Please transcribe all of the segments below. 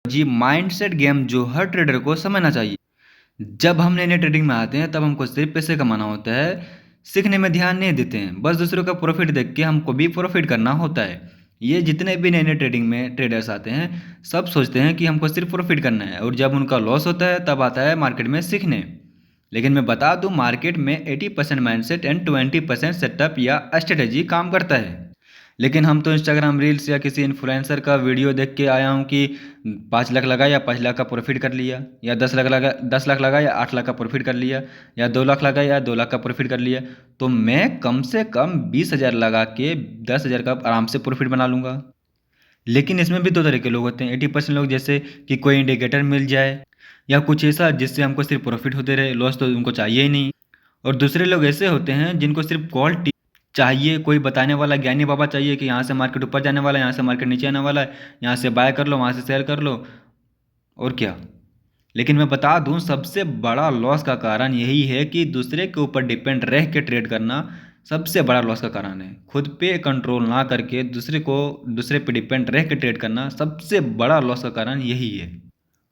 जी mindset game जो हर trader को समझना चाहिए। जब हम नए नए ट्रेडिंग में आते हैं तब हमको सिर्फ पैसे कमाना होता है, सीखने में ध्यान नहीं देते हैं, बस दूसरों का प्रॉफिट देख के हमको भी प्रॉफिट करना होता है। ये जितने भी नए नए ट्रेडिंग में ट्रेडर्स आते हैं सब सोचते हैं कि हमको सिर्फ प्रॉफिट करना है, और जब उनका लॉस होता है तब आता है मार्केट में सीखने। लेकिन मैं बता दूं, मार्केट में 80% माइंडसेट एंड 20% सेटअप या स्ट्रेटेजी काम करता है। लेकिन हम तो इंस्टाग्राम रील्स या किसी इन्फ्लुएंसर का वीडियो देख के आया हूँ कि 5 लाख लगाया 5 लाख का प्रॉफिट कर लिया, या 10 लाख लगाया 8 लाख का प्रॉफिट कर लिया, या 2 लाख लगाया 2 लाख का प्रॉफिट कर लिया। तो मैं कम से कम 20,000 लगा के 10,000 का आराम से प्रॉफिट बना लूँगा। लेकिन इसमें भी दो तरह के लोग होते हैं। 80% लोग जैसे कि कोई इंडिकेटर मिल जाए या कुछ ऐसा जिससे हमको सिर्फ प्रॉफिट होते रहे, लॉस तो उनको चाहिए ही नहीं। और दूसरे लोग ऐसे होते हैं जिनको सिर्फ कॉल चाहिए, कोई बताने वाला ज्ञानी बाबा चाहिए कि यहाँ से मार्केट ऊपर जाने वाला है, यहाँ से मार्केट नीचे आने वाला है, यहाँ से बाय कर लो, वहाँ से सेल कर लो, और क्या। लेकिन मैं बता दूं, सबसे बड़ा लॉस का कारण यही है कि दूसरे के ऊपर डिपेंड रह के ट्रेड करना सबसे बड़ा लॉस का कारण है। खुद पे कंट्रोल ना करके दूसरे पे डिपेंड रह के ट्रेड करना सबसे बड़ा लॉस का कारण यही है।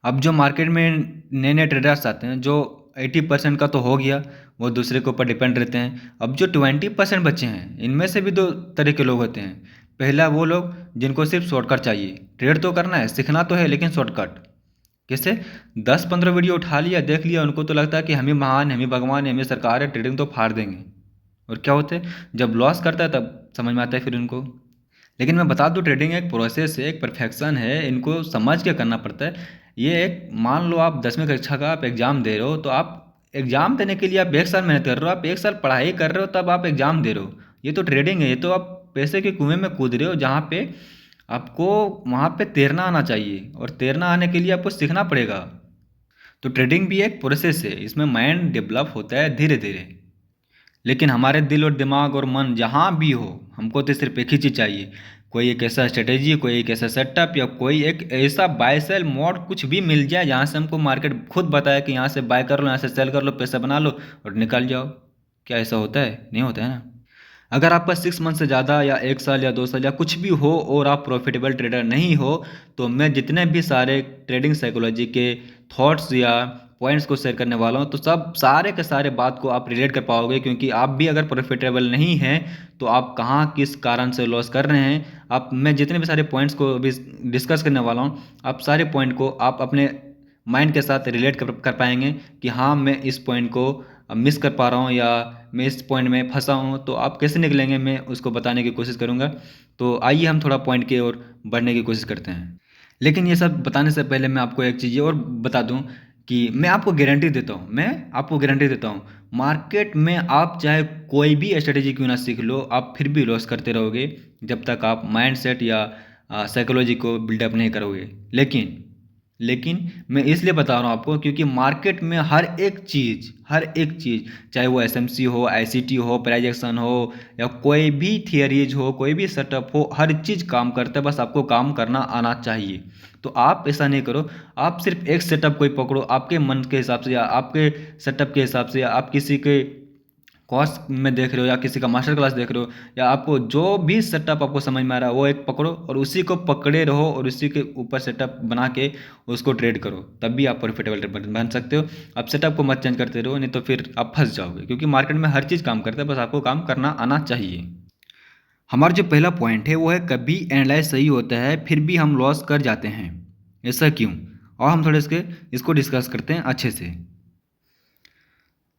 अब जो मार्केट में नए नए ट्रेडर्स आते हैं, जो 80% का तो हो गया, वो दूसरे के ऊपर डिपेंड रहते हैं। अब जो 20% बचे हैं, इनमें से भी दो तरह के लोग होते हैं। पहला वो लोग जिनको सिर्फ शॉर्टकट चाहिए, ट्रेड तो करना है, सीखना तो है, लेकिन शॉर्टकट कैसे। 10-15 वीडियो उठा लिया, देख लिया, उनको तो लगता है कि हम ही महान, हम ही भगवान है, हम ही सरकार है, ट्रेडिंग तो फाड़ देंगे। और क्या होते हैं, जब लॉस करता है तब समझ में आता है फिर उनको। लेकिन मैं बता दूं, ट्रेडिंग एक प्रोसेस है, एक परफेक्शन है, इनको समझ के करना पड़ता है। ये एक, मान लो आप 10वीं कक्षा का आप एग्ज़ाम दे रहे हो, तो आप एग्ज़ाम देने के लिए आप 1 साल मेहनत कर रहे हो, आप 1 साल पढ़ाई कर रहे हो, तब आप एग्ज़ाम दे रहे हो। ये तो ट्रेडिंग है, ये तो आप पैसे के कुएं में कूद रहे हो, जहाँ पे आपको वहाँ पे तैरना आना चाहिए, और तैरना आने के लिए आपको सीखना पड़ेगा। तो ट्रेडिंग भी एक प्रोसेस है, इसमें माइंड डेवलप होता है धीरे धीरे। लेकिन हमारे दिल और दिमाग और मन जहाँ भी हो, हमको तो सिर्फ एक ही चीज़ चाहिए। कोई एक ऐसा स्ट्रेटेजी, कोई एक ऐसा सेटअप, या कोई एक ऐसा बाय सेल मोड कुछ भी मिल जाए जहाँ से हमको मार्केट खुद बताए कि यहाँ से बाय कर लो, यहाँ से सेल कर लो, पैसा बना लो और निकल जाओ। क्या ऐसा होता है? नहीं होता है ना। अगर आपका 6 मंथ से ज़्यादा या 1 साल या 2 साल या कुछ भी हो और आप प्रॉफिटेबल ट्रेडर नहीं हो, तो मैं जितने भी सारे ट्रेडिंग साइकोलॉजी के थॉट्स या पॉइंट्स को शेयर करने वाला हूँ, तो सब सारे के सारे बात को आप रिलेट कर पाओगे, क्योंकि आप भी अगर प्रॉफिटेबल नहीं हैं तो आप कहाँ किस कारण से लॉस कर रहे हैं। आप, मैं जितने भी सारे पॉइंट्स को अभी डिस्कस करने वाला हूँ, आप सारे पॉइंट को आप अपने माइंड के साथ रिलेट कर पाएंगे कि हाँ, मैं इस पॉइंट को मिस कर पा रहा हूँ, या मैं इस पॉइंट में फंसा हूँ, तो आप कैसे निकलेंगे, मैं उसको बताने की कोशिश करूँगा। तो आइए हम थोड़ा पॉइंट की ओर बढ़ने की कोशिश करते हैं। लेकिन ये सब बताने से पहले मैं आपको एक चीज़ और बता दूं कि मैं आपको गारंटी देता हूँ, मार्केट में आप चाहे कोई भी स्ट्रेटेजी क्यों ना सीख लो, आप फिर भी लॉस करते रहोगे जब तक आप माइंडसेट या साइकोलॉजी को बिल्डअप नहीं करोगे। लेकिन मैं इसलिए बता रहा हूँ आपको, क्योंकि मार्केट में हर एक चीज़, चाहे वो एसएमसी हो, आईसीटी हो, प्राइस एक्शन हो, या कोई भी थियरीज हो, कोई भी सेटअप हो, हर चीज़ काम करता है, बस आपको काम करना आना चाहिए। तो आप ऐसा नहीं करो, आप सिर्फ एक सेटअप कोई पकड़ो आपके मन के हिसाब से, या आपके सेटअप के हिसाब से, या आप किसी के कोर्स में देख रहे हो, या किसी का मास्टर क्लास देख रहे हो, या आपको जो भी सेटअप आपको समझ में आ रहा है वो एक पकड़ो और उसी को पकड़े रहो, और उसी के ऊपर सेटअप बना के उसको ट्रेड करो, तब भी आप प्रॉफिटेबल बन सकते हो। आप सेटअप को मत चेंज करते रहो, नहीं तो फिर आप फंस जाओगे, क्योंकि मार्केट में हर चीज़ काम करता है, बस आपको काम करना आना चाहिए। हमारा जो पहला पॉइंट है वो है, कभी एनालाइज सही होता है फिर भी हम लॉस कर जाते हैं, ऐसा क्यों? और हम थोड़े इसको डिस्कस करते हैं अच्छे से।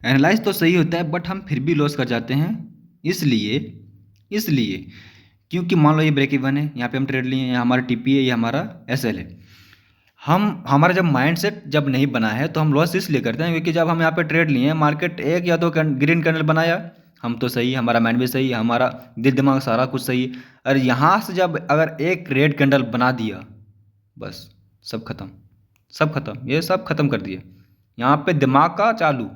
एनालाइज तो सही होता है बट हम फिर भी लॉस कर जाते हैं, इसलिए इसलिए क्योंकि मान लो ये ब्रेक इवन है, यहाँ पे हम ट्रेड लिए हैं, हमारा टीपी है, ये हमारा एसएल है। हमारा जब माइंडसेट जब नहीं बना है तो हम लॉस इसलिए करते हैं क्योंकि जब हम यहाँ पे ट्रेड लिए हैं, मार्केट एक या दो ग्रीन कैंडल बनाया, हम तो सही, हमारा माइंड भी सही, हमारा दिल दिमाग सारा कुछ सही। और यहाँ से जब अगर एक रेड कैंडल बना दिया, बस सब खत्म, सब खत्म, ये सब खत्म कर दिया। यहाँ पे दिमाग का चालू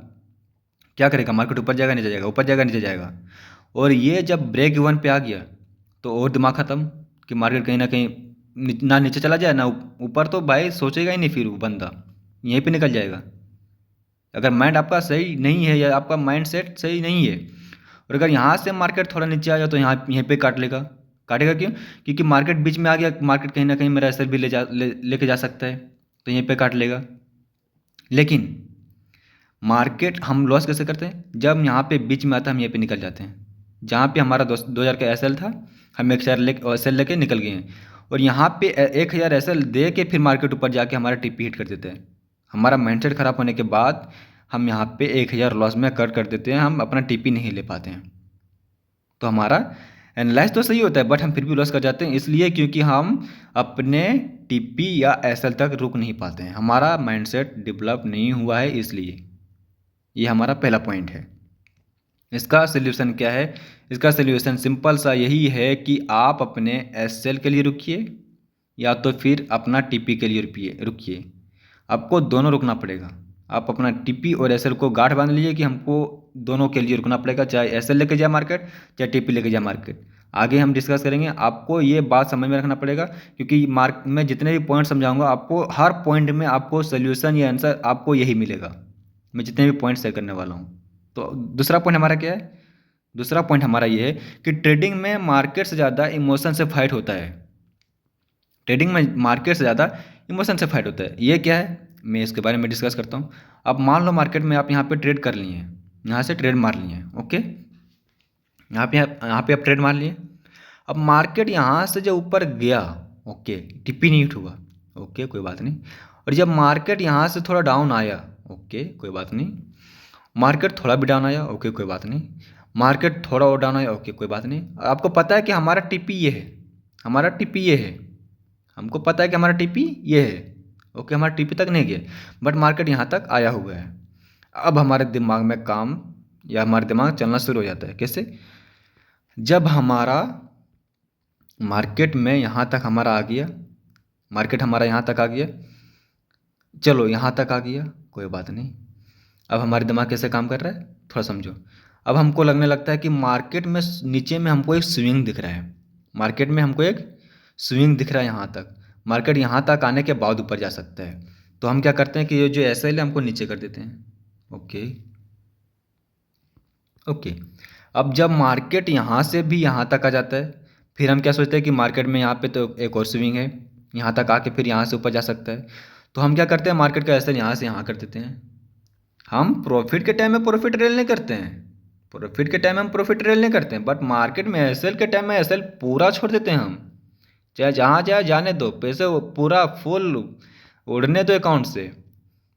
क्या करेगा, मार्केट ऊपर जाएगा नीचे जाएगा, ऊपर जाएगा नीचे जाएगा। और ये जब ब्रेक इवन पे आ गया तो और दिमाग खत्म कि मार्केट कहीं ना कहीं ना नीचे चला जाए ना ऊपर, तो भाई सोचेगा ही नहीं, फिर वो बंदा यहीं पे निकल जाएगा। अगर माइंड आपका सही नहीं है, या आपका माइंड सेट सही नहीं है, और अगर यहाँ से मार्केट थोड़ा नीचे आ जाए तो यहाँ यहीं पे काट लेगा, काटेगा क्यों? क्योंकि मार्केट बीच में आ गया, मार्केट कहीं ना कहीं मेरा एसएल भी लेके जा सकता है, तो यहीं पे काट लेगा। लेकिन मार्केट हम लॉस कैसे करते हैं? जब यहाँ पे बीच में आता है हम यहीं पे निकल जाते हैं। जहाँ पे हमारा 2,000 का एसएल था, हम 1,000 एसएल लेके निकल गए हैं, और यहाँ पे 1,000 एसएल दे के फिर मार्केट ऊपर जाके हमारा टीपी हिट कर देते हैं। हमारा माइंडसेट खराब होने के बाद हम यहाँ पे 1,000 लॉस में कट कर देते हैं, हम अपना टीपी नहीं ले पाते हैं। तो हमारा एनालाइज तो सही होता है, बट हम फिर भी लॉस कर जाते हैं, इसलिए क्योंकि हम अपने टीपी या एसएल तक रुक नहीं पाते हैं, हमारा माइंडसेट डेवलप नहीं हुआ है, इसलिए ये हमारा पहला पॉइंट है। इसका सोल्यूशन क्या है? इसका सोल्यूशन सिंपल सा यही है कि आप अपने एसएल के लिए रुकिए या तो फिर अपना टीपी के लिए रुकिए। आपको दोनों रुकना पड़ेगा। आप अपना टीपी और एसएल को गांठ बांध लीजिए कि हमको दोनों के लिए रुकना पड़ेगा, चाहे एसएल लेके जाए मार्केट, चाहे टीपी लेके जाए मार्केट। आगे हम डिस्कस करेंगे। आपको ये बात समझ में रखना पड़ेगा, क्योंकि मैं जितने भी पॉइंट समझाऊंगा आपको हर पॉइंट में आपको सोल्यूशन या आंसर आपको यही मिलेगा, मैं जितने भी पॉइंट शेयर करने वाला हूँ। तो दूसरा पॉइंट हमारा क्या है? दूसरा पॉइंट हमारा ये है कि ट्रेडिंग में मार्केट से ज़्यादा इमोशन से फाइट होता है। ट्रेडिंग में मार्केट से ज़्यादा इमोशन से फाइट होता है। ये क्या है, मैं इसके बारे में डिस्कस करता हूँ। अब मान लो मार्केट में आप यहाँ पे ट्रेड कर लिए हैं, यहाँ से ट्रेड मार लिए हैं, ओके, यहाँ पे आप ट्रेड मार लिए। अब मार्केट यहाँ से जब ऊपर गया, ओके, टिप्पी नहीं हुआ, ओके, कोई बात नहीं। और जब मार्केट यहाँ से थोड़ा डाउन आया, ओके, कोई बात नहीं। मार्केट थोड़ा भी डाउन आया, ओके, कोई बात नहीं। मार्केट थोड़ा और डाउन आया, ओके, कोई बात नहीं। आपको पता है कि हमारा टीपी ये है, हमारा टीपी ये है, हमको पता है कि हमारा टीपी ये है, ओके, हमारा टीपी तक नहीं गया, बट मार्केट यहाँ तक आया हुआ है। अब हमारे दिमाग में काम या हमारा दिमाग चलना शुरू हो जाता है। कैसे? जब हमारा मार्केट में यहाँ तक हमारा आ गया, मार्केट हमारा यहाँ तक आ गया, चलो यहाँ तक आ गया, कोई बात नहीं। अब हमारे दिमाग कैसे काम कर रहा है, थोड़ा समझो। अब हमको लगने लगता है कि मार्केट में नीचे में हमको एक स्विंग दिख रहा है, मार्केट में हमको एक स्विंग दिख रहा है यहाँ तक, मार्केट यहाँ तक आने के बाद ऊपर जा सकता है। तो हम क्या करते हैं कि ये जो एसएल है हमको नीचे कर देते हैं, ओके, ओके। अब जब मार्केट यहाँ से भी यहाँ तक आ जाता है, फिर हम क्या सोचते हैं कि मार्केट में यहाँ पे तो एक और स्विंग है, यहाँ तक आके फिर यहाँ से ऊपर जा सकता है। तो हम क्या करते हैं, मार्केट का एसएल यहाँ से यहाँ कर देते हैं। हम प्रॉफिट के टाइम में प्रॉफिट रेल नहीं करते हैं, प्रॉफिट के टाइम में हम प्रॉफिट रेल नहीं करते हैं, बट मार्केट में एसएल के टाइम में एसएल पूरा छोड़ देते हैं हम। चाहे जहाँ जाए जाने दो, पैसे वो पूरा फुल उड़ने दो अकाउंट से।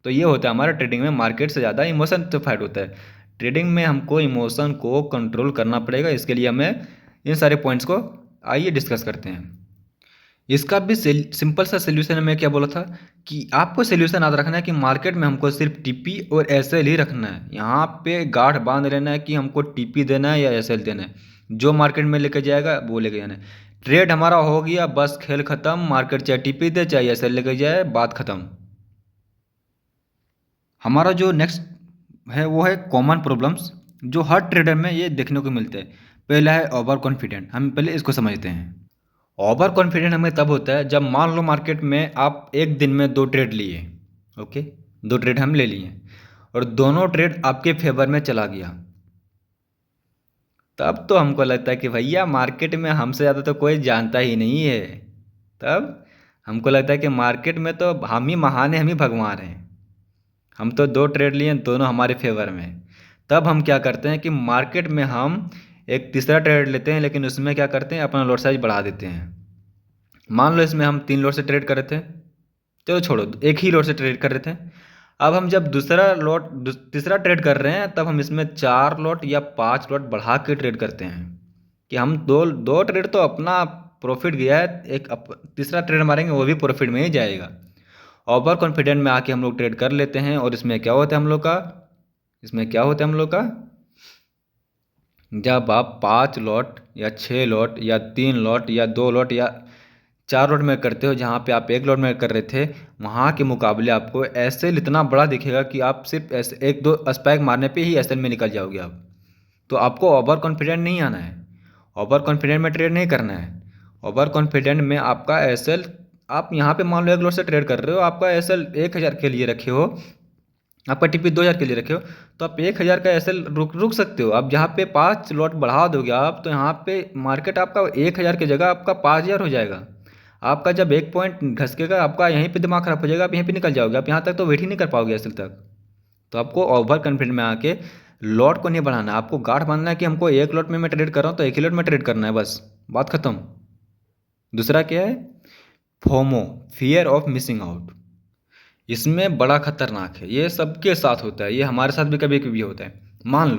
तो ये होता है हमारा ट्रेडिंग में मार्केट से ज़्यादा इमोशन से फाइट होता है। ट्रेडिंग में हमको इमोशन को कंट्रोल करना पड़ेगा। इसके लिए हमें इन सारे पॉइंट्स को आइए डिस्कस करते हैं। इसका भी सिंपल सा सोल्यूशन मैं क्या बोला था कि आपको सोल्यूशन याद रखना है कि मार्केट में हमको सिर्फ टीपी और एसएल ही रखना है। यहाँ पे गांठ बांध लेना है कि हमको टीपी देना है या एसएल देना है, जो मार्केट में लेके जाएगा वो लेके जाना है। ट्रेड हमारा हो गया, बस खेल खत्म। मार्केट चाहे टीपी दे चाहे एसएल लेके जाए, बात खत्म। हमारा जो नेक्स्ट है वो है कॉमन प्रॉब्लम्स जो हर ट्रेडर में ये देखने को मिलते हैं। पहला है ओवर कॉन्फिडेंट। हम पहले इसको समझते हैं। ओवर कॉन्फिडेंट हमें तब होता है जब मान लो मार्केट में आप एक दिन में 2 ट्रेड लिए, ओके, 2 ट्रेड हम ले लिए और दोनों ट्रेड आपके फेवर में चला गया। तब तो हमको लगता है कि भैया मार्केट में हमसे ज़्यादा तो कोई जानता ही नहीं है। तब हमको लगता है कि मार्केट में तो हम ही महान हैं, हम ही भगवान हैं। हम तो 2 ट्रेड लिए, दोनों हमारे फेवर में। तब हम क्या करते हैं कि मार्केट में हम एक तीसरा ट्रेड लेते हैं, लेकिन उसमें क्या करते हैं, अपना लॉट साइज बढ़ा देते हैं। मान लो इसमें हम 3 लॉट से ट्रेड कर रहे थे, चलो छोड़ो, एक ही लॉट से ट्रेड कर रहे थे। अब हम जब तीसरा ट्रेड कर रहे हैं, तब हम इसमें 4 लॉट या 5 लॉट बढ़ा के ट्रेड करते हैं कि हम दो ट्रेड तो अपना प्रॉफिट गया है, तीसरा ट्रेड मारेंगे वो भी प्रॉफिट में ही जाएगा। ओवर कॉन्फिडेंट में आके हम लोग ट्रेड कर लेते हैं। और इसमें क्या होता है हम लोग का, जब आप 5 लॉट या 6 लॉट या 3 लॉट या 2 लॉट या 4 लॉट में करते हो, जहाँ पे आप 1 लॉट में कर रहे थे, वहाँ के मुकाबले आपको एसएल इतना बड़ा दिखेगा कि आप सिर्फ ऐसे 1-2 स्पाइक मारने पे ही एसएल में निकल जाओगे आप। तो आपको ओवर कॉन्फिडेंट नहीं आना है, ओवर कॉन्फिडेंट में ट्रेड नहीं करना है। ओवर कॉन्फिडेंट में आपका एसएल, आप यहाँ पे मान लो 1 लॉट से ट्रेड कर रहे हो, आपका एसएल 1,000 के लिए रखे हो, आपका टीपी 2000 के लिए रखे हो तो आप 1000 का एसएल रुक सकते हो। आप जहाँ पे 5 लॉट बढ़ा दोगे आप, तो यहाँ पे मार्केट आपका 1000 की जगह आपका 5000 हो जाएगा। आपका जब एक पॉइंट घसकेगा आपका यहीं पे दिमाग खराब हो जाएगा, आप यहीं पे निकल जाओगे, आप यहाँ तक तो वेट ही नहीं कर पाओगे एसएल तक। तो आपको ओवर कॉन्फिडेंट में आके लॉट को नहीं बढ़ाना, आपको गाढ़ बांधना है कि हमको एक लॉट में मैं ट्रेड कर रहा हूँ तो एक ही लॉट में ट्रेड करना है, बस बात खत्म। दूसरा क्या है? FOMO, fear of missing out. इसमें बड़ा खतरनाक है, ये सबके साथ होता है, ये हमारे साथ भी कभी कभी होता है। मान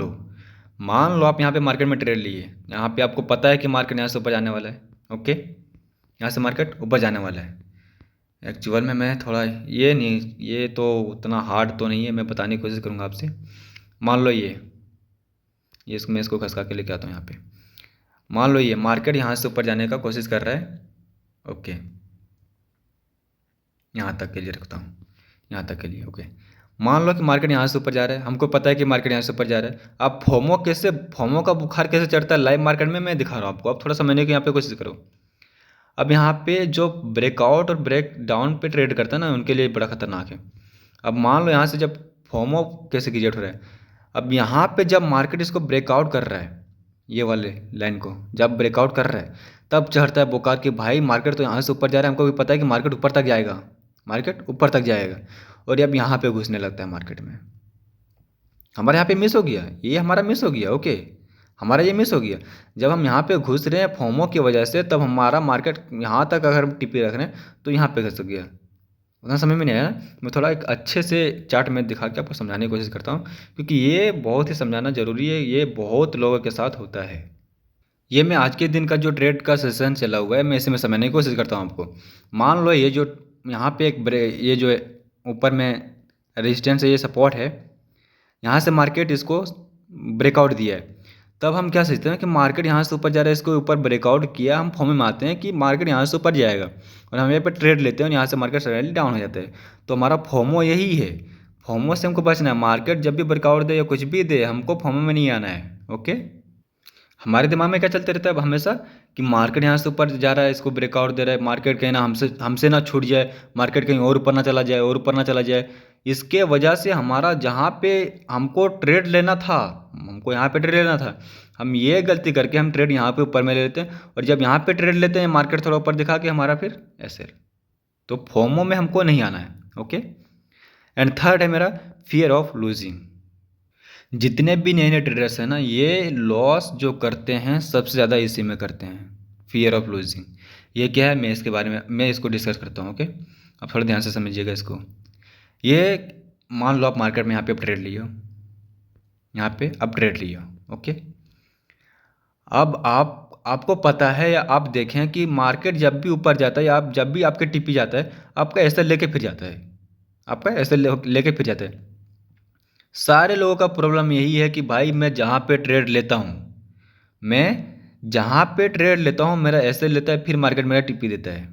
लो आप यहाँ पे मार्केट में ट्रेड लिए, यहाँ पे आपको पता है कि मार्केट यहाँ से ऊपर जाने वाला है। ओके, यहाँ से मार्केट ऊपर जाने वाला है। एक्चुअल में मैं थोड़ा ये नहीं, ये तो उतना हार्ड तो नहीं है, मैं बताने की कोशिश करूँगा आपसे। मान लो ये इसको मैं इसको खसका के लेके आता हूँ यहाँ पे। मान लो ये मार्केट यहाँ से ऊपर जाने का कोशिश कर रहा है। ओके, यहाँ तक के लिए रखता हूँ, यहाँ तक के लिए। ओके, मान लो कि मार्केट यहाँ से ऊपर जा रहा है, हमको पता है कि मार्केट यहाँ से ऊपर जा रहा है। अब फोमो का बुखार कैसे चढ़ता है लाइव मार्केट में, मैं दिखा रहा हूँ आपको। अब थोड़ा समझने की यहाँ पे कोशिश करो। अब यहाँ पे जो ब्रेकआउट और ब्रेक डाउन पे ट्रेड करता है ना, उनके लिए बड़ा खतरनाक है। अब मान लो यहाँ से जब फोमो कैसे क्रिएट हो रहा है, अब यहाँ पे जब मार्केट इसको ब्रेकआउट कर रहा है, ये वाले लाइन को जब ब्रेकआउट कर रहा है, तब चढ़ता है बुखार कि भाई मार्केट तो यहाँ से ऊपर जा रहा है, हमको भी पता है कि मार्केट ऊपर तक जाएगा, मार्केट ऊपर तक जाएगा। और अब यहाँ पे घुसने लगता है मार्केट में। हमारे यहाँ पे मिस हो गया, ये हमारा मिस हो गया। ओके, हमारा ये मिस हो गया। जब हम यहाँ पे घुस रहे हैं फोमो की वजह से, तब हमारा मार्केट यहाँ तक अगर हम टिपी रख रहे हैं तो यहाँ पे घुस गया। उतना समझ में नहीं आया। मैं थोड़ा एक अच्छे से चार्ट में दिखा के आपको समझाने की कोशिश करता हूँ, क्योंकि ये बहुत ही समझाना ज़रूरी है, ये बहुत लोगों के साथ होता है। ये मैं आज के दिन का जो ट्रेड का सेशन चला हुआ है, मैं इसे में समझने की कोशिश करता हूँ आपको। मान लो ये जो यहाँ पे ये जो ऊपर में रेजिस्टेंस है, ये सपोर्ट है, यहाँ से मार्केट इसको ब्रेकआउट दिया है। तब हम क्या सोचते हैं कि मार्केट यहाँ से ऊपर जा रहा है, इसको ऊपर ब्रेकआउट किया, हम फॉर्म में आते हैं कि मार्केट यहाँ से ऊपर जाएगा और हम यहाँ पर ट्रेड लेते हैं और यहाँ से मार्केट सडनली डाउन हो जाता है। तो हमारा फॉर्मो यही है, फॉर्मो से हमको बचना है। मार्केट जब भी ब्रेकआउट दे या कुछ भी दे, हमको फॉर्मो में नहीं आना है। ओके, हमारे दिमाग में क्या चलते रहता है अब हमेशा कि मार्केट यहाँ से ऊपर जा रहा है, इसको ब्रेकआउट दे रहा है, मार्केट कहीं ना हमसे ना छूट जाए, मार्केट कहीं और ऊपर ना चला जाए, और ऊपर ना चला जाए। इसके वजह से हमारा जहाँ पे हमको ट्रेड लेना था, हमको यहाँ पे ट्रेड लेना था, हम ये गलती करके हम ट्रेड यहाँ पे ऊपर में ले लेते हैं। और जब यहाँ पे ट्रेड लेते हैं मार्केट थोड़ा ऊपर दिखा के, हमारा फिर ऐसे। तो फोमो में हमको नहीं आना है। ओके, एंड थर्ड है मेरा फियर ऑफ लूजिंग। जितने भी नए नए ट्रेडर्स हैं ना, ये लॉस जो करते हैं सबसे ज़्यादा इसी में करते हैं, फियर ऑफ लूजिंग। ये क्या है, मैं इसके बारे में मैं इसको डिस्कस करता हूँ। ओके, अब थोड़ा ध्यान से समझिएगा इसको। ये मान लो आप मार्केट में यहाँ पे ट्रेड लिए हो, यहाँ पे अब ट्रेड लिए हो। ओके, अब आपको पता है या आप देखें कि मार्केट जब भी ऊपर जाता है या आप जब भी आपके टीपी जाता है, आपका ऐसा लेके फिर जाता है, आपका ऐसा लेके फिर जाता है। सारे लोगों का प्रॉब्लम यही है कि भाई मैं जहाँ पे ट्रेड लेता हूँ, मेरा ऐसे लेता है, फिर मार्केट मेरा टिप्पी देता है।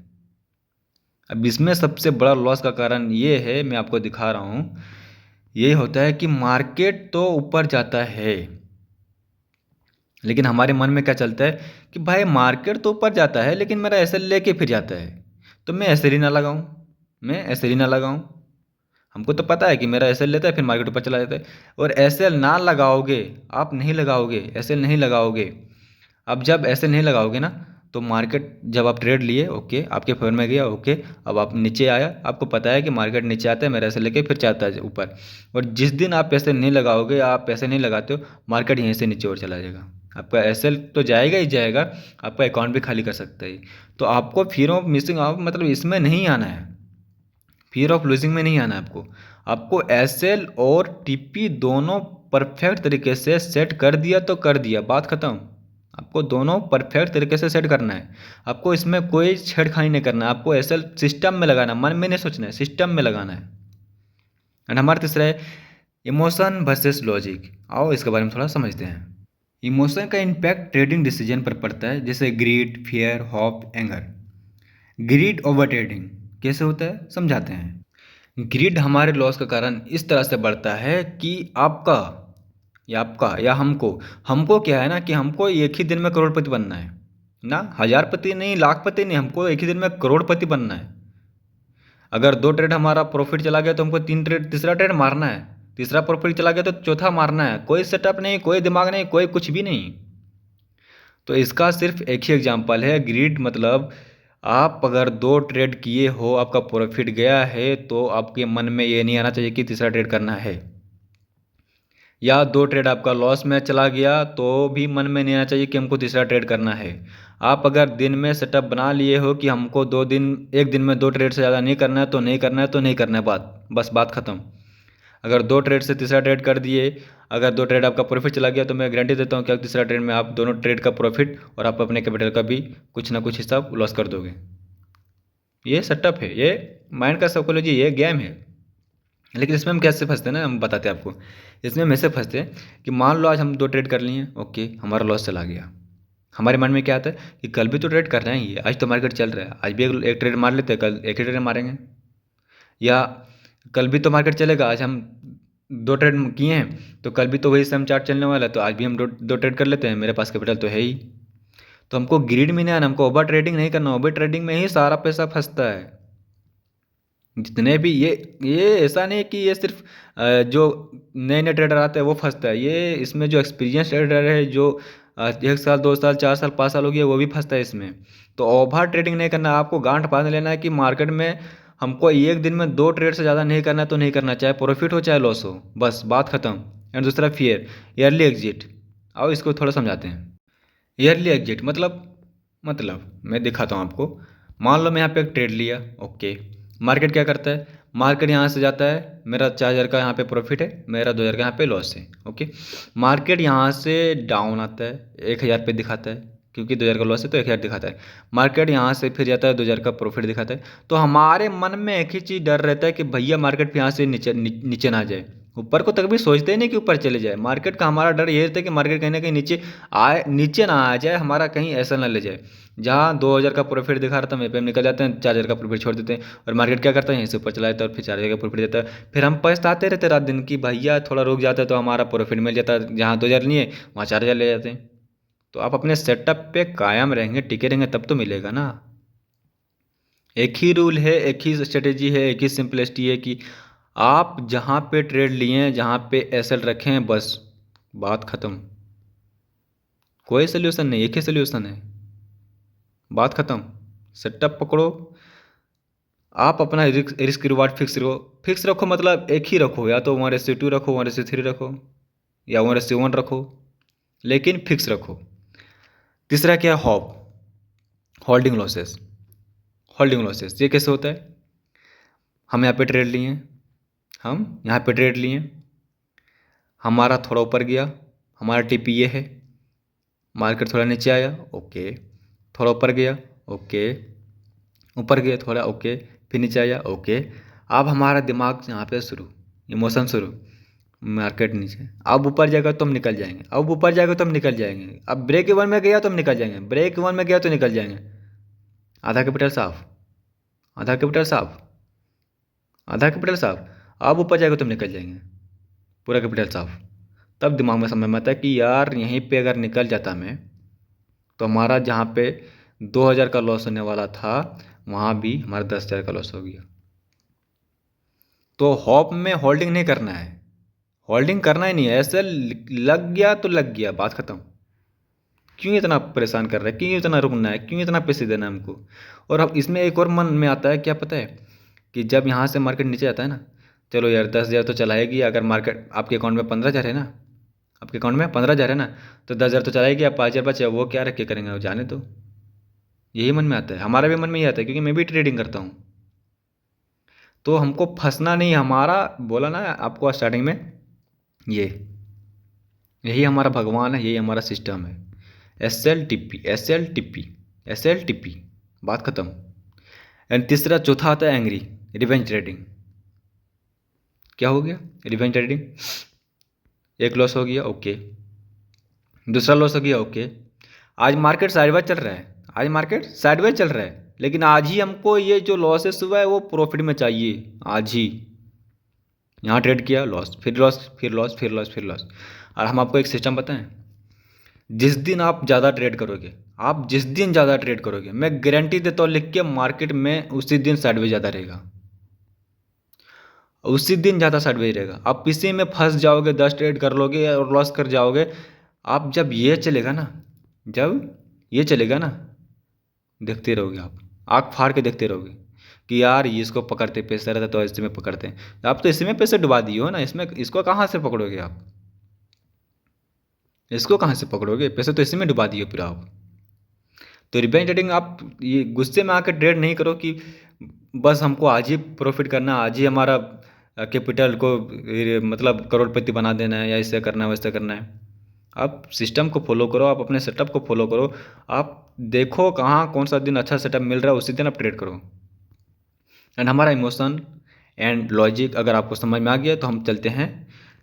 अब इसमें सबसे बड़ा लॉस का कारण ये है, मैं आपको दिखा रहा हूँ। ये होता है कि मार्केट तो ऊपर जाता है, लेकिन हमारे मन में क्या चलता है कि भाई मार्केट तो ऊपर जाता है लेकिन मेरा ऐसे लेके फिर जाता है, तो मैं ऐसे ही ना लगाऊं। हमको तो पता है कि मेरा एसएल लेता है फिर मार्केट ऊपर चला जाता है। और एसएल ना लगाओगे, आप नहीं लगाओगे, एसएल नहीं लगाओगे। अब जब एसएल नहीं लगाओगे ना, तो मार्केट जब आप ट्रेड लिए, ओके, आपके फेवर में गया, ओके, अब आप नीचे आया, आपको पता है कि मार्केट नीचे आता है, मेरा एसएल लेके फिर जाता है ऊपर। और जिस दिन आप एसएल नहीं लगाओगे, आप पैसे नहीं लगाते हो, मार्केट यहीं से नीचे और चला जाएगा। आपका एसएल तो जाएगा ही जाएगा, आपका अकाउंट भी खाली कर सकता है। तो आपको फियर ऑफ मिसिंग आउट मतलब इसमें नहीं आना है, फियर ऑफ लूजिंग में नहीं आना है आपको एसएल और टीपी दोनों परफेक्ट तरीके से सेट कर दिया तो कर दिया, बात खत्म। आपको दोनों परफेक्ट तरीके से सेट करना है, आपको इसमें कोई छेड़खानी नहीं करना है। आपको एसएल सिस्टम में लगाना है, मन में नहीं सोचना है, सिस्टम में लगाना है। एंड हमारा तीसरा है इमोशन वर्सेस लॉजिक। आओ इसके बारे में थोड़ा समझते हैं। इमोशन का इम्पैक्ट ट्रेडिंग डिसीजन पर पड़ता है, जैसे greed, fear, hope, anger. Greed over trading कैसे होता है समझाते हैं। ग्रीड हमारे लॉस का कारण इस तरह से बढ़ता है कि आपका या हमको क्या है ना कि हमको एक ही दिन में करोड़पति बनना है ना, हजारपति नहीं, लाखपति नहीं, हमको एक ही दिन में करोड़पति बनना है। अगर 2 ट्रेड हमारा प्रॉफिट चला गया तो हमको तीसरा ट्रेड मारना है। तीसरा प्रॉफिट चला गया तो चौथा मारना है। कोई सेटअप नहीं, कोई दिमाग नहीं, कोई कुछ भी नहीं। तो इसका सिर्फ एक ही एग्जांपल है ग्रीड। मतलब आप अगर 2 ट्रेड किए हो, आपका प्रॉफिट गया है, तो आपके मन में ये नहीं आना चाहिए कि तीसरा ट्रेड करना है। या 2 ट्रेड आपका लॉस में चला गया तो भी मन में नहीं आना चाहिए कि हमको तीसरा ट्रेड करना है। आप अगर दिन में सेटअप बना लिए हो कि हमको 1 दिन में 2 ट्रेड से ज़्यादा नहीं करना है, तो नहीं करना है, तो नहीं करना है, बस बात ख़त्म। अगर 2 ट्रेड से तीसरा ट्रेड कर दिए, अगर 2 ट्रेड आपका प्रॉफिट चला गया, तो मैं गारंटी देता हूँ कि आप तीसरा ट्रेड में आप दोनों ट्रेड का प्रॉफिट और आप अपने कैपिटल का भी कुछ ना कुछ हिस्सा लॉस कर दोगे। ये सेटअप है, ये माइंड का साइकोलॉजी, ये गेम है। लेकिन इसमें हम कैसे फंसते हैं ना, हम बताते हैं आपको। इसमें हम ऐसे फंसते हैं कि मान लो आज हम 2 ट्रेड कर लिए, ओके, हमारा लॉस चला गया। हमारे मन में क्या आता है कि कल भी तो ट्रेड कर रहे हैं, ये आज तो मार्केट चल रहा है, आज भी एक ट्रेड मार लेते हैं, कल एक ही ट्रेड मारेंगे। या कल भी तो मार्केट चलेगा, आज हम 2 ट्रेड किए हैं तो कल भी तो वही सेम चार्ट चलने वाला है, तो आज भी हम दो ट्रेड कर लेते हैं, मेरे पास कैपिटल तो है ही। तो हमको ग्रीड में नहीं आना, हमको ओवर ट्रेडिंग नहीं करना। ओवर ट्रेडिंग में ही सारा पैसा फंसता है। जितने भी ये ऐसा नहीं कि ये सिर्फ जो नए नए ट्रेडर आते हैं वो फंसता है। ये इसमें जो एक्सपीरियंस ट्रेडर है, जो 1 साल 2 साल 4 साल 5 साल हो गया, वो भी फंसता है इसमें। तो ओवर ट्रेडिंग नहीं करना, आपको गांठ बांध लेना है कि मार्केट में हमको एक दिन में 2 ट्रेड से ज़्यादा नहीं करना, तो नहीं करना, चाहे प्रॉफिट हो चाहे लॉस हो, बस बात खत्म। एंड दूसरा फियर, ईयरली एग्जिट। आओ इसको थोड़ा समझाते हैं। ईयरली एग्जिट मतलब मैं दिखाता हूँ आपको। मान लो मैं यहाँ पे एक ट्रेड लिया, ओके। मार्केट क्या करता है, मार्केट यहाँ से जाता है, मेरा 4,000 का यहाँ पे प्रॉफिट है, मेरा 2,000 का यहाँ पे लॉस है, ओके। मार्केट यहाँ से डाउन आता है, 1,000 पे दिखाता है, क्योंकि 2,000 का लॉस है तो 1,000 दिखाता है। मार्केट यहाँ से फिर जाता है, 2,000 का प्रॉफिट दिखाता है। तो हमारे मन में एक ही चीज़ डर रहता है कि भैया मार्केट यहाँ से नीचे ना जाए। ऊपर को तक भी सोचते ही नहीं कि ऊपर चले जाए। मार्केट का हमारा डर ये रहता है कि मार्केट कहीं ना कहीं नीचे ना आ जाए, हमारा कहीं ऐसा ना ले जाए। जहाँ 2,000 का प्रॉफिट दिखा रहा था, वहीं पे हम निकल जाते हैं, 4,000 का प्रॉफिट छोड़ देते हैं, और मार्केट क्या करता है, यहीं से ऊपर चला जाता है और फिर 4,000 का प्रॉफिट देता है। फिर हम पछताते रहते रात दिन की भैया थोड़ा रुक जाता है तो हमारा प्रॉफिट मिल जाता है, जहाँ 2,000 लिए वहाँ 4,000 ले जाते हैं। तो आप अपने सेटअप पे कायम रहेंगे, टिके रहेंगे, तब तो मिलेगा ना। एक ही रूल है, एक ही स्ट्रेटेजी है, एक ही सिंपलिसिटी है कि आप जहाँ पे ट्रेड लिए हैं, जहाँ पे एसेट रखे हैं, बस बात ख़त्म। कोई सोल्यूशन नहीं, एक ही सोल्यूशन है, बात ख़त्म। सेटअप पकड़ो, आप अपना रिस्क रिवार्ड फिक्स रखो। मतलब एक ही रखो, या तो 1:2 रखो, 1:3 रखो, या 1:1 रखो, लेकिन फिक्स रखो। तीसरा क्या है, होल्डिंग लॉसेस। होल्डिंग लॉसेस ये कैसे होता है, हम यहाँ पे ट्रेड लिए, हमारा थोड़ा ऊपर गया, हमारा टिपी ये है, मार्केट थोड़ा नीचे आया, ओके, थोड़ा ऊपर गया, ओके, ऊपर गया थोड़ा, ओके, फिर नीचे आया, ओके। अब हमारा दिमाग यहाँ पे शुरू, इमोशन शुरू, मार्केट नीचे, अब ऊपर जाएगा तो हम निकल जाएंगे, अब ऊपर जाएगा तो हम निकल जाएंगे, अब ब्रेक इवन में गया तो हम निकल जाएंगे, ब्रेक इवन में गया तो निकल जाएंगे। आधा कैपिटल साफ, आधा कैपिटल साफ, आधा कैपिटल साफ। अब ऊपर जाएगा तो हम निकल जाएंगे, पूरा कैपिटल साफ। तब दिमाग में समझ में आता है कि यार यहीं पे अगर निकल जाता मैं, तो हमारा जहाँ पे 2,000 का लॉस होने वाला था, वहाँ भी हमारा 10,000 का लॉस हो गया। तो हॉप में होल्डिंग नहीं करना है, होल्डिंग करना ही नहीं है। ऐसे लग गया तो लग गया, बात खत्म। क्यों इतना परेशान कर रहा है, क्यों इतना रुकना है, क्यों इतना पैसे देना है हमको। और अब इसमें एक और मन में आता है, क्या पता है, कि जब यहाँ से मार्केट नीचे आता है ना, चलो यार 10,000 तो चलाएगी, अगर मार्केट आपके अकाउंट में 15,000 है ना, आपके अकाउंट में 15,000 है ना, तो 10,000 तो चलाएगी, आप 5,000 बचे, वो क्या रख के करेंगे, वो जाने दो। यही मन में आता है, हमारा भी मन में ही आता है, क्योंकि मैं भी ट्रेडिंग करता हूँ। तो हमको फंसना नहीं, हमारा बोला ना आपको स्टार्टिंग में, ये यही हमारा भगवान है, यही हमारा सिस्टम है। SLTP SLTP SLTP, बात खत्म। एंड तीसरा चौथा आता है एंग्री, रिवेंज ट्रेडिंग। क्या हो गया, रिवेंज ट्रेडिंग, एक लॉस हो गया, ओके, दूसरा लॉस हो गया, ओके। आज मार्केट साइडवेज चल रहा है, आज मार्केट साइडवेज चल रहा है, लेकिन आज ही हमको ये जो लॉसेस हुआ है वो प्रॉफिट में चाहिए, आज ही। यहाँ ट्रेड किया, लॉस, फिर लॉस, फिर लॉस, फिर लॉस, फिर लॉस। और हम आपको एक सिस्टम बताएं, जिस दिन आप ज़्यादा ट्रेड करोगे, आप जिस दिन ज़्यादा ट्रेड करोगे, मैं गारंटी देता हूँ लिख के, मार्केट में उसी दिन साइडवेज ज़्यादा रहेगा। उसी दिन ज़्यादा साइडवेज रहेगा। आप इसी में फंस जाओगे, 10 ट्रेड कर लोगे और लॉस कर जाओगे। आप जब ये चलेगा ना, जब ये चलेगा ना, देखते रहोगे आप, आँख फाड़ के देखते रहोगे कि यार ये इसको पकड़ते, पैसा रहता तो इसी में पकड़ते हैं। आप तो इसी में पैसे डुबा दिए हो ना, इसमें इसको कहाँ से पकड़ोगे आप? इसको कहाँ से पकड़ोगे? पैसे तो इसी में डुबा दिए फिर आप। तो रिवेंज ट्रेडिंग आप ये गुस्से में आकर ट्रेड नहीं करो कि बस हमको आज ही प्रॉफिट करना, आज ही हमारा कैपिटल को मतलब करोड़पति बना देना है, या ऐसे करना है वैसे करना है। आप सिस्टम को फॉलो करो, आप अपने सेटअप को फॉलो करो। आप देखो कहाँ कौन सा दिन अच्छा सेटअप मिल रहा है, उसी दिन आप ट्रेड करो। एंड हमारा इमोशन एंड लॉजिक अगर आपको समझ में आ गया तो हम चलते हैं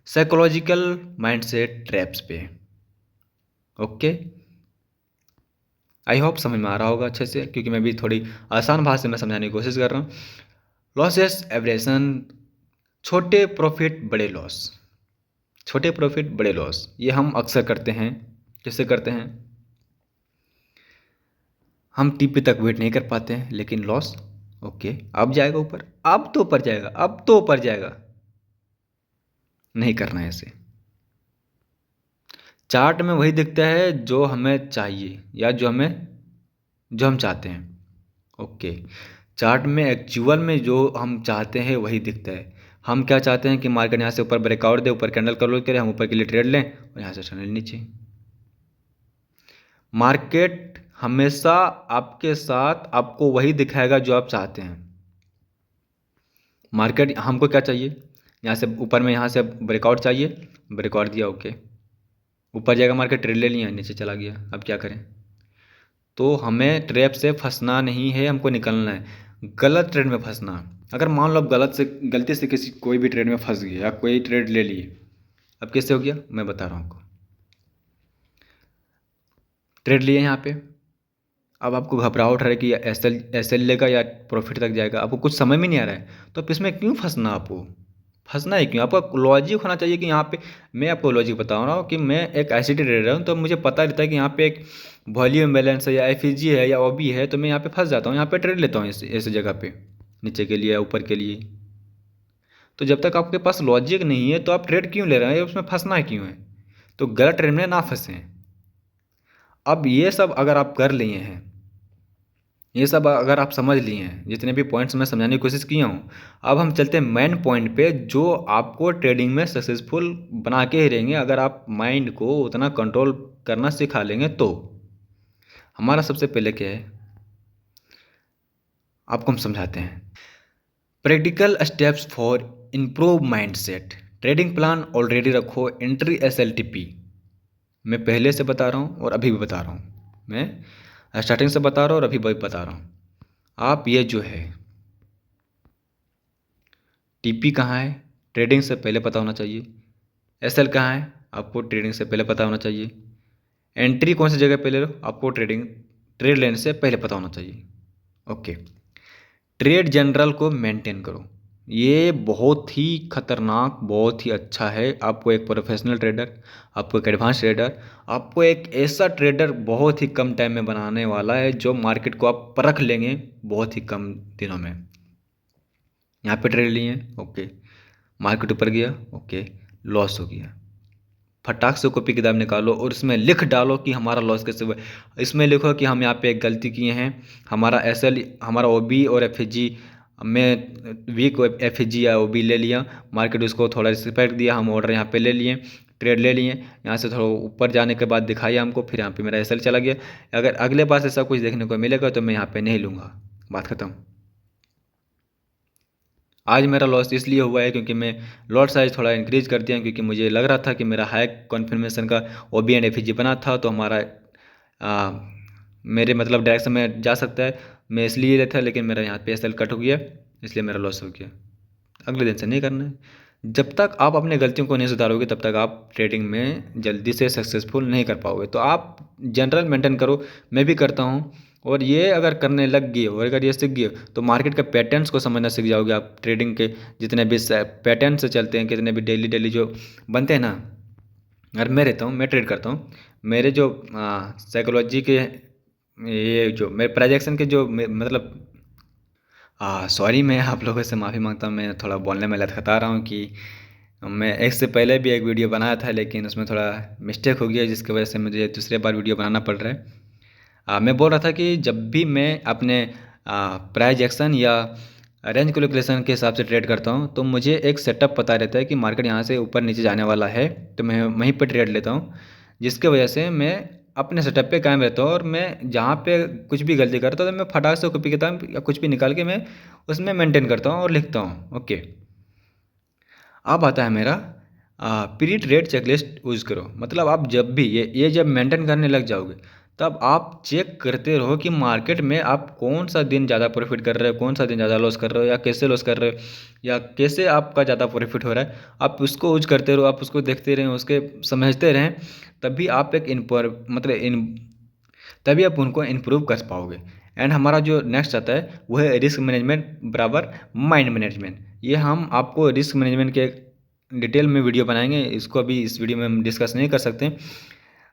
साइकोलॉजिकल माइंडसेट ट्रैप्स पे। ओके, आई होप समझ में आ रहा होगा अच्छे से, क्योंकि मैं भी थोड़ी आसान भाषा में समझाने की कोशिश कर रहा हूँ। लॉसेस एवरेशन, छोटे प्रॉफिट बड़े लॉस, छोटे प्रॉफिट बड़े लॉस, ये हम अक्सर करते हैं। कैसे करते हैं? हम टीपी तक वेट नहीं कर पाते हैं, लेकिन लॉस ओके अब जाएगा ऊपर, अब तो ऊपर जाएगा, अब तो ऊपर जाएगा, नहीं करना है ऐसे। चार्ट में वही दिखता है जो हमें चाहिए या जो हम चाहते हैं। ओके, चार्ट में एक्चुअल में जो हम चाहते हैं वही दिखता है। हम क्या चाहते हैं कि मार्केट यहाँ से ऊपर ब्रेकआउट दे, ऊपर कैंडल क्लोज करे, हम ऊपर के लिए ट्रेड लें और यहाँ से चैनल नीचे। मार्केट हमेशा आपके साथ आपको वही दिखाएगा जो आप चाहते हैं। मार्केट हमको क्या चाहिए? यहाँ से ऊपर में यहाँ से ब्रेकआउट चाहिए, ब्रेकआउट दिया ओके, ऊपर जाएगा मार्केट, ट्रेड ले लिया, नीचे चला गया, अब क्या करें? तो हमें ट्रैप से फंसना नहीं है, हमको निकलना है। गलत ट्रेड में फंसना, अगर मान लो आप गलती से किसी कोई भी ट्रेड में फंस गए या कोई ट्रेड ले लिए, अब कैसे हो गया मैं बता रहा हूँ आपको। ट्रेड लिए यहाँ पे, अब आपको घबराहट है कि एस एल लेगा या प्रॉफिट तक जाएगा, आपको कुछ समझ में नहीं आ रहा है, तो आप इसमें क्यों फंसना? आपको फंसना है क्यों? आपका लॉजिक होना चाहिए कि यहाँ पे, मैं आपको लॉजिक बता रहा हूँ कि मैं एक ऐसी ट्रेडर हूँ, तो मुझे पता रहता है कि यहाँ पे एक वॉल्यूम बैलेंस है या एफईजी है या ओबी है, तो मैं यहाँ पे फंस जाता हूँ, यहाँ पे ट्रेड लेता हूँ ऐसे जगह पे, नीचे के लिए या ऊपर के लिए। तो जब तक आपके पास लॉजिक नहीं है तो आप ट्रेड क्यों ले रहे हैं, उसमें फंसना क्यों है? तो गलत ट्रेड में ना फंसें। अब ये सब अगर आप कर लिए हैं, ये सब अगर आप समझ लिए हैं, जितने भी पॉइंट्स मैं समझाने की कोशिश किया हूँ, अब हम चलते हैं मेन पॉइंट पे जो आपको ट्रेडिंग में सक्सेसफुल बना के ही रहेंगे, अगर आप माइंड को उतना कंट्रोल करना सिखा लेंगे तो। हमारा सबसे पहले क्या है, आपको हम समझाते हैं। Practical steps for improve mindset. Trading plan already रखो, एंट्री SLTP मैं पहले से बता रहा हूँ और अभी भी बता रहा हूँ, मैं स्टार्टिंग से बता रहा हूँ और अभी भी बता रहा हूँ। आप ये जो है TP कहाँ है, ट्रेडिंग से पहले पता होना चाहिए। SL कहाँ है, आपको ट्रेडिंग से पहले पता होना चाहिए। एंट्री कौन सी जगह पे ले लो, आपको ट्रेड लेने से पहले पता होना चाहिए। ओके, ट्रेड जनरल को मेंटेन करो, ये बहुत ही खतरनाक, बहुत ही अच्छा है। आपको एक प्रोफेशनल ट्रेडर, आपको एक एडवांस ट्रेडर, आपको एक ऐसा ट्रेडर बहुत ही कम टाइम में बनाने वाला है जो मार्केट को आप परख लेंगे बहुत ही कम दिनों में। यहाँ पे ट्रेड लिए ओके, मार्केट ऊपर गया ओके, लॉस हो गया, फटाक से कॉपी किताब निकालो और इसमें लिख डालो कि हमारा लॉस कैसे हुआ। इसमें लिखो कि हम यहाँ पे एक गलती किए हैं, हमारा SL, हमारा OB और FG में वीक FG या OB ले लिया, मार्केट उसको थोड़ा रिस्पेक्ट दिया, हम ऑर्डर यहाँ पे ले लिए, ट्रेड ले लिए, यहाँ से थोड़ा ऊपर जाने के बाद दिखाया हमको, फिर यहाँ पे मेरा SL चला गया। अगर अगले बार ऐसा कुछ देखने को मिलेगा तो मैं यहाँ पे नहीं लूँगा, बात खत्म। आज मेरा लॉस इसलिए हुआ है क्योंकि मैं लॉट साइज थोड़ा इंक्रीज कर दिया, क्योंकि मुझे लग रहा था कि मेरा हाई कॉन्फर्मेशन का OB एंड FG बना था, तो हमारा मेरे मतलब डायरेक्शन में जा सकता है, मैं इसलिए ले था, लेकिन मेरा यहाँ पे SL कट हो गया, इसलिए मेरा लॉस हो गया। अगले दिन से नहीं करना है। जब तक आप अपनी गलतियों को नहीं सुधारोगे तब तक आप ट्रेडिंग में जल्दी से सक्सेसफुल नहीं कर पाओगे। तो आप जनरल मेंटेन करो, मैं भी करता हूँ, और ये अगर करने लग गए और अगर ये सीख गए तो मार्केट के पैटर्न्स को समझना सीख जाओगे आप। ट्रेडिंग के जितने भी पैटर्न से चलते हैं, कितने भी डेली जो बनते हैं ना, अगर मैं रहता हूँ, मैं ट्रेड करता हूँ, मेरे जो साइकोलॉजी के ये जो मेरे प्रोजेक्शन के जो मतलब सॉरी, मैं आप लोगों से माफ़ी मांगता हूँ। मैं थोड़ा बोलने में लटखटा रहा हूँ कि मैं इससे पहले भी एक वीडियो बनाया था, लेकिन उसमें थोड़ा मिस्टेक हो गया, जिसकी वजह से मुझे दूसरी बार वीडियो बनाना पड़ रहा है। मैं बोल रहा था कि जब भी मैं अपने प्राइस एक्शन या रेंज कैलकुलेशन के हिसाब से ट्रेड करता हूँ, तो मुझे एक सेटअप पता रहता है कि मार्केट यहाँ से ऊपर नीचे जाने वाला है, तो मैं वहीं पर ट्रेड लेता हूँ। जिसकी वजह से मैं अपने सेटअप पे कायम रहता हूँ, और मैं जहाँ पे कुछ भी गलती करता हूँ तो मैं फटाक से कॉपी किताब या कुछ भी निकाल के मैं उसमें मेंटेन करता हूँ और लिखता हूँ। ओके, अब आता है मेरा प्री ट्रेड चेकलिस्ट यूज़ करो। मतलब आप जब भी ये जब मेंटेन करने लग जाओगे, तब आप चेक करते रहो कि मार्केट में आप कौन सा दिन ज़्यादा प्रॉफिट कर रहे हो, कौन सा दिन ज़्यादा लॉस कर रहे हो, या कैसे लॉस कर रहे हो, या कैसे आपका ज़्यादा प्रॉफिट हो रहा है। आप उसको यूज करते रहो, आप उसको देखते रहें, उसके समझते रहें, तभी आप एक तभी आप उनको इम्प्रूव कर पाओगे। एंड हमारा जो नेक्स्ट आता है वो है रिस्क मैनेजमेंट बराबर माइंड मैनेजमेंट। ये हम आपको रिस्क मैनेजमेंट के डिटेल में वीडियो बनाएंगे, इसको अभी इस वीडियो में हम डिस्कस नहीं कर सकते,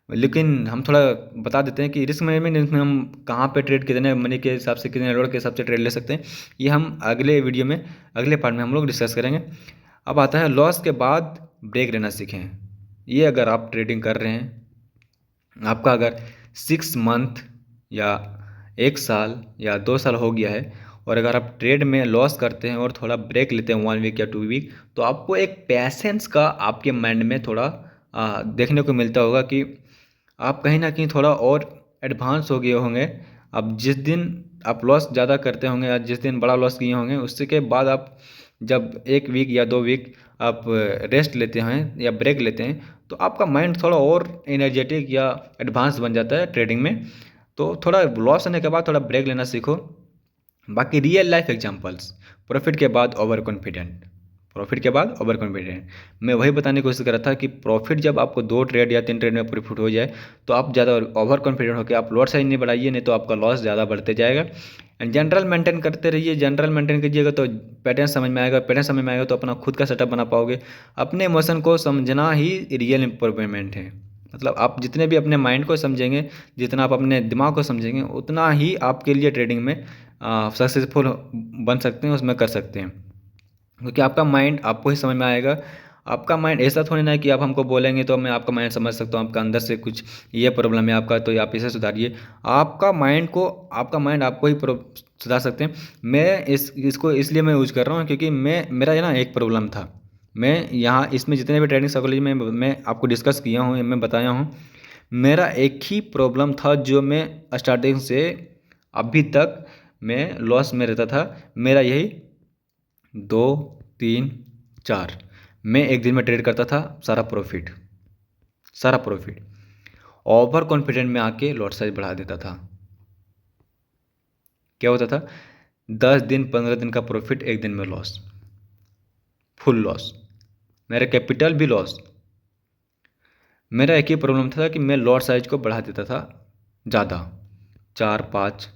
लेकिन हम थोड़ा बता देते हैं कि रिस्क मैनेजमेंट इसमें हम कहाँ पे ट्रेड, कितने मनी के हिसाब से, कितने लोड के हिसाब से ट्रेड ले सकते हैं। ये हम अगले वीडियो में, अगले पार्ट में हम लोग डिस्कस करेंगे। अब आता है लॉस के बाद ब्रेक लेना सीखें। ये अगर आप ट्रेडिंग कर रहे हैं, आपका अगर 6 मंथ या 1 साल या 2 साल हो गया है, और अगर आप ट्रेड में लॉस करते हैं और थोड़ा ब्रेक लेते हैं 1 वीक या 2 वीक, तो आपको एक पैसेंस का आपके माइंड में थोड़ा देखने को मिलता होगा कि आप कहीं ना कहीं थोड़ा और एडवांस हो गए होंगे। अब जिस दिन आप लॉस ज़्यादा करते होंगे या जिस दिन बड़ा लॉस किए होंगे, उससे के बाद आप जब 1 वीक या 2 वीक आप रेस्ट लेते हैं या ब्रेक लेते हैं, तो आपका माइंड थोड़ा और एनर्जेटिक या एडवांस बन जाता है ट्रेडिंग में। तो थोड़ा लॉस होने के बाद थोड़ा ब्रेक लेना सीखो। बाकी रियल लाइफ एग्जांपल्स, प्रॉफिट के बाद ओवर कॉन्फिडेंट, प्रॉफिट के बाद ओवर कॉन्फिडेंट। मैं वही बताने की कोशिश कर रहा था कि प्रॉफिट जब आपको 2 ट्रेड या 3 ट्रेड में प्रॉफिट हो जाए, तो आप ज़्यादा ओवर कॉन्फिडेंट होकर आप लॉट साइज नहीं बढ़ाइए, नहीं तो आपका लॉस ज़्यादा बढ़ते जाएगा। एंड जनरल मेंटेन करते रहिए, जनरल मेंटेन कीजिएगा तो पैटर्न समझ में आएगा, पैटर्न समझ में आएगा तो अपना खुद का सेटअप बना पाओगे। अपने इमोशन को समझना ही रियल इम्प्रूवमेंट है। मतलब आप जितने भी अपने माइंड को समझेंगे, जितना आप अपने दिमाग को समझेंगे, उतना ही आपके लिए ट्रेडिंग में सक्सेसफुल बन सकते हैं, उसमें कर सकते हैं। क्योंकि आपका माइंड आपको ही समझ में आएगा। आपका माइंड ऐसा थोड़ी ना है कि आप हमको बोलेंगे तो मैं आपका माइंड समझ सकता हूँ, आपका अंदर से कुछ ये प्रॉब्लम है आपका, तो आप इसे सुधारिए। आपका माइंड आपको ही सुधार सकते हैं। मैं इसको इसलिए मैं यूज़ कर रहा हूँ क्योंकि मेरा ये ना एक प्रॉब्लम था। मैं यहाँ इसमें जितने भी ट्रेडिंग साइकोलॉजी में मैं आपको डिस्कस किया हूँ, मैं बताया हूँ, मेरा एक ही प्रॉब्लम था जो मैं स्टार्टिंग से अभी तक मैं लॉस में रहता था। मेरा यही 2, 3, 4, मैं एक दिन में ट्रेड करता था, सारा प्रॉफिट, सारा प्रॉफिट। ओवर कॉन्फिडेंट में आके लॉट साइज बढ़ा देता था। क्या होता था, 10 दिन 15 दिन का प्रॉफिट, एक दिन में लॉस, फुल लॉस, मेरा कैपिटल भी लॉस। मेरा एक ही प्रॉब्लम था कि मैं लॉट साइज को बढ़ा देता था ज़्यादा, 4, 5।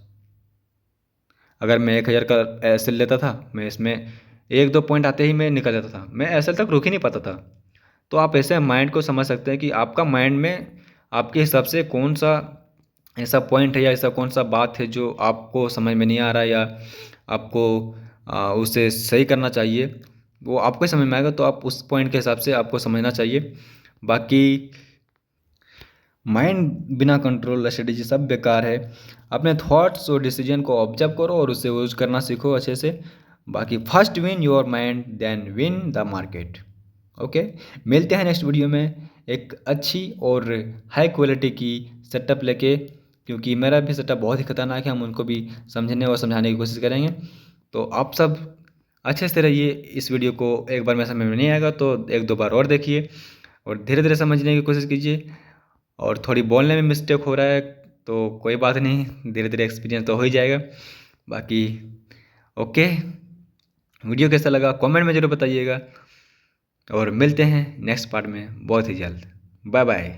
अगर मैं 1,000 का एसएल लेता था, मैं इसमें 1, 2 पॉइंट आते ही मैं निकल जाता था, मैं एसएल तक रुक ही नहीं पाता था। तो आप ऐसे माइंड को समझ सकते हैं कि आपका माइंड में आपके हिसाब से कौन सा ऐसा पॉइंट है या ऐसा कौन सा बात है जो आपको समझ में नहीं आ रहा है, या आपको उसे सही करना चाहिए, वो आपको ही समझ में आएगा। तो आप उस पॉइंट के हिसाब से आपको समझना चाहिए। बाकी माइंड बिना कंट्रोल, स्ट्रेटेजी सब बेकार है। अपने थॉट्स और डिसीजन को ऑब्जर्व करो और उसे यूज करना सीखो अच्छे से। बाकी first win your mind then win the market. Okay, मिलते हैं नेक्स्ट वीडियो में एक अच्छी और हाई क्वालिटी की सेटअप लेके, क्योंकि मेरा भी सेटअप बहुत ही खतरनाक है, हम उनको भी समझने और समझाने की कोशिश करेंगे। तो आप सब अच्छे से रहिए। इस वीडियो को एक बार में समझ में नहीं आएगा तो 1, 2 बार और देखिए और धीरे धीरे समझने की कोशिश कीजिए। और थोड़ी बोलने में मिस्टेक हो रहा है तो कोई बात नहीं, धीरे धीरे एक्सपीरियंस तो हो ही जाएगा। बाकी ओके, वीडियो कैसा लगा कमेंट में ज़रूर बताइएगा, और मिलते हैं नेक्स्ट पार्ट में बहुत ही जल्द। Bye bye.